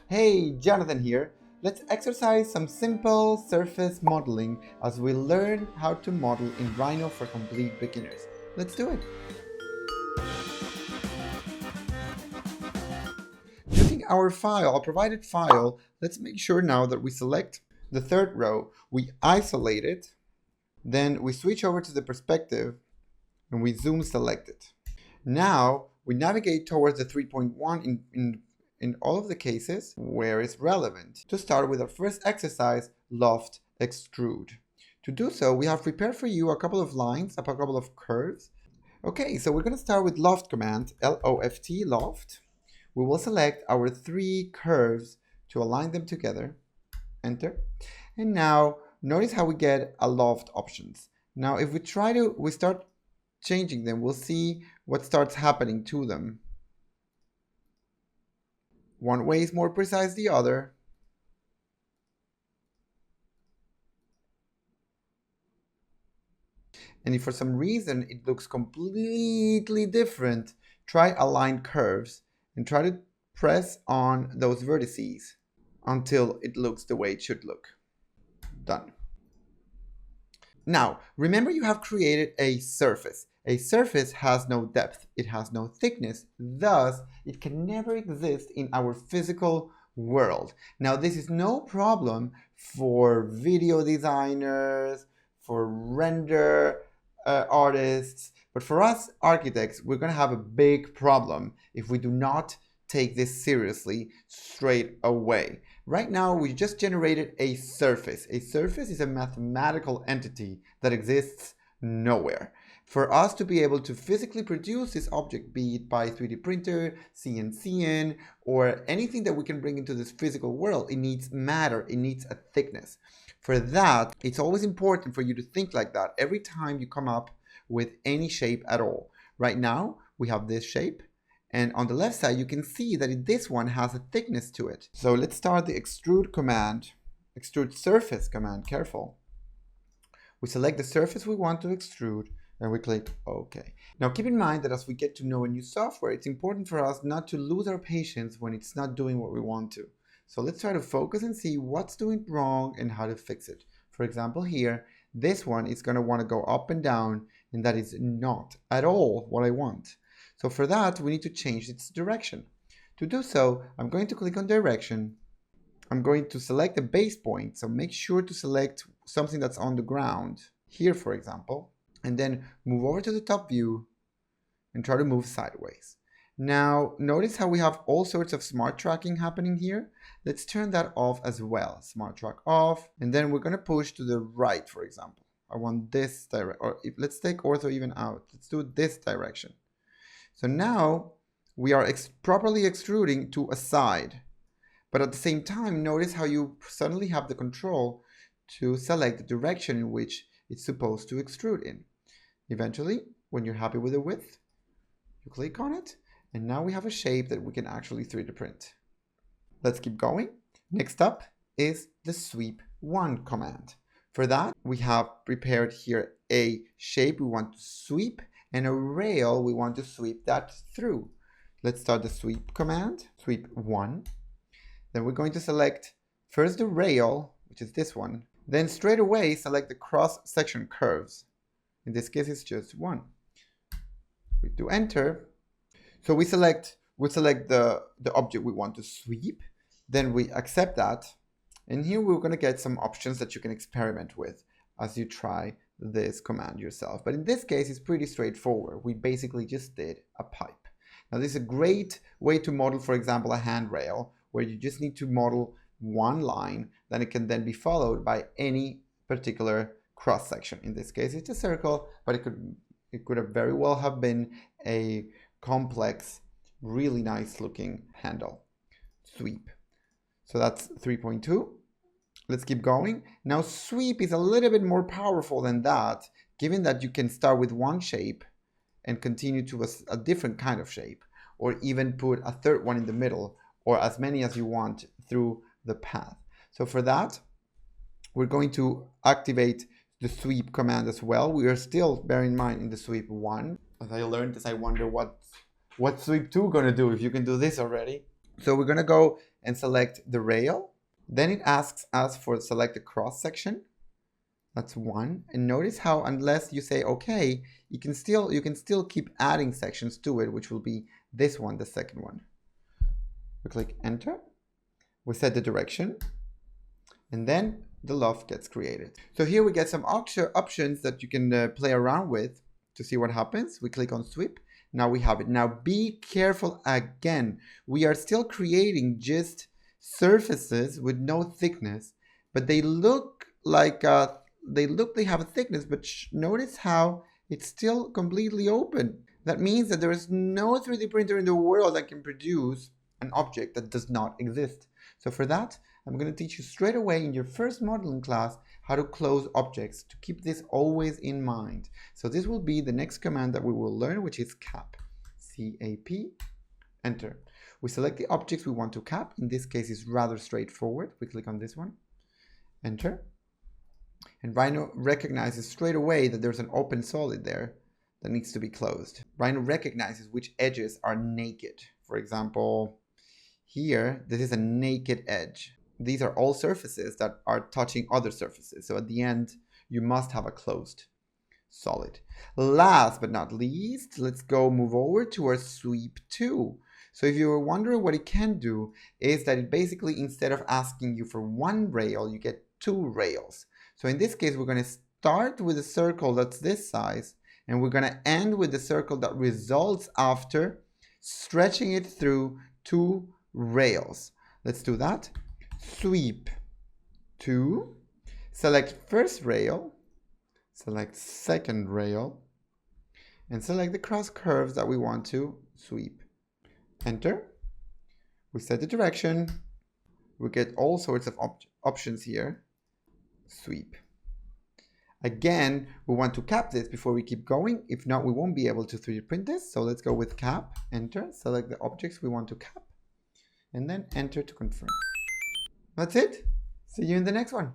Hey, Jonathan here. Let's exercise some simple surface modeling as we learn how to model in Rhino for complete beginners. Let's do it. Using our provided file, let's make sure now that we select the third row, we isolate it, then we switch over to the perspective and we zoom select it. Now we navigate towards the 3.1 in all of the cases where it's relevant. To start with our first exercise, Loft, Extrude. To do so, we have prepared for you a couple of lines, a couple of curves. Okay, so we're going to start with Loft command, L-O-F-T, Loft. We will select our 3 curves to align them together. Enter. And now notice how we get a loft options. Now if we start changing them, we'll see what starts happening to them. One way is more precise than the other. And if for some reason it looks completely different, try align curves and try to press on those vertices until it looks the way it should look. Done. Now, remember you have created a surface. A surface has no depth, it has no thickness, thus it can never exist in our physical world. Now, this is no problem for video designers, for render artists, but for us architects, we're going to have a big problem if we do not take this seriously straight away. Right now, we just generated a surface. A surface is a mathematical entity that exists nowhere. For us to be able to physically produce this object, be it by 3D printer, CNCing, or anything that we can bring into this physical world, it needs matter, it needs a thickness. For that, it's always important for you to think like that every time you come up with any shape at all. Right now, we have this shape. And on the left side, you can see that this one has a thickness to it. So let's start the extrude command, extrude surface command, careful. We select the surface we want to extrude and we click OK. Now keep in mind that as we get to know a new software, it's important for us not to lose our patience when it's not doing what we want to. So let's try to focus and see what's doing wrong and how to fix it. For example, here, this one is going to want to go up and down, and that is not at all what I want. So for that, we need to change its direction. To do so, I'm going to click on direction. I'm going to select the base point. So make sure to select something that's on the ground, here for example, and then move over to the top view and try to move sideways. Now, notice how we have all sorts of smart tracking happening here. Let's turn that off as well. Smart track off, and then we're going to push to the right, for example. I want this direction, or let's take ortho even out. Let's do this direction. So now we are properly extruding to a side. But at the same time, notice how you suddenly have the control to select the direction in which it's supposed to extrude in. Eventually, when you're happy with the width, you click on it, and now we have a shape that we can actually 3D print. Let's keep going. Next up is the sweep 1 command. For that, we have prepared here a shape we want to sweep and a rail we want to sweep that through. Let's start the sweep command, sweep 1. Then we're going to select first the rail, which is this one. Then straight away select the cross section curves. In this case, it's just 1. We do enter. So we select the object we want to sweep. Then we accept that. And here we're going to get some options that you can experiment with as you try this command yourself. But in this case, it's pretty straightforward. We basically just did a pipe. Now, this is a great way to model, for example, a handrail, where you just need to model one line, then it can then be followed by any particular cross section. In this case, it's a circle, but it could have very well have been a complex, really nice looking handle. Sweep. So that's 3.2. Let's keep going. Now sweep is a little bit more powerful than that, given that you can start with one shape and continue to a different kind of shape, or even put a third one in the middle, or as many as you want through the path. So for that, we're going to activate the sweep command as well. We are still, bear in mind, in the sweep 1. As I learned this, I wonder what sweep 2 gonna do if you can do this already. So we're going to go and select the rail. Then it asks us for select the cross section. That's one. And notice how unless you say okay, you can still keep adding sections to it, which will be this one, the second one. We click enter. We set the direction, and then the loft gets created. So here we get some options that you can play around with to see what happens. We click on sweep. Now we have it. Now be careful again. We are still creating just surfaces with no thickness, but they look like they have a thickness, but notice how it's still completely open. That means that there is no 3D printer in the world that can produce an object that does not exist. So for that, I'm going to teach you straight away in your first modeling class how to close objects, to keep this always in mind. So this will be the next command that we will learn, which is cap. C-A-P, enter. We select the objects we want to cap. In this case, it's rather straightforward. We click on this one, enter. And Rhino recognizes straight away that there's an open solid there that needs to be closed. Rhino recognizes which edges are naked. For example, here, this is a naked edge. These are all surfaces that are touching other surfaces. So at the end, you must have a closed solid. Last but not least, let's go move over to our sweep 2. So if you were wondering what it can do, is that it basically, instead of asking you for one rail, you get 2 rails. So in this case, we're going to start with a circle that's this size, and we're going to end with the circle that results after stretching it through 2 rails. Let's do that. Sweep 2, select first rail, select second rail, and select the cross curves that we want to sweep. Enter. We set the direction. We get all sorts of options here. Sweep. Again, we want to cap this before we keep going. If not, we won't be able to 3D print this. So let's go with cap, enter, select the objects we want to cap, and then enter to confirm. That's it. See you in the next one.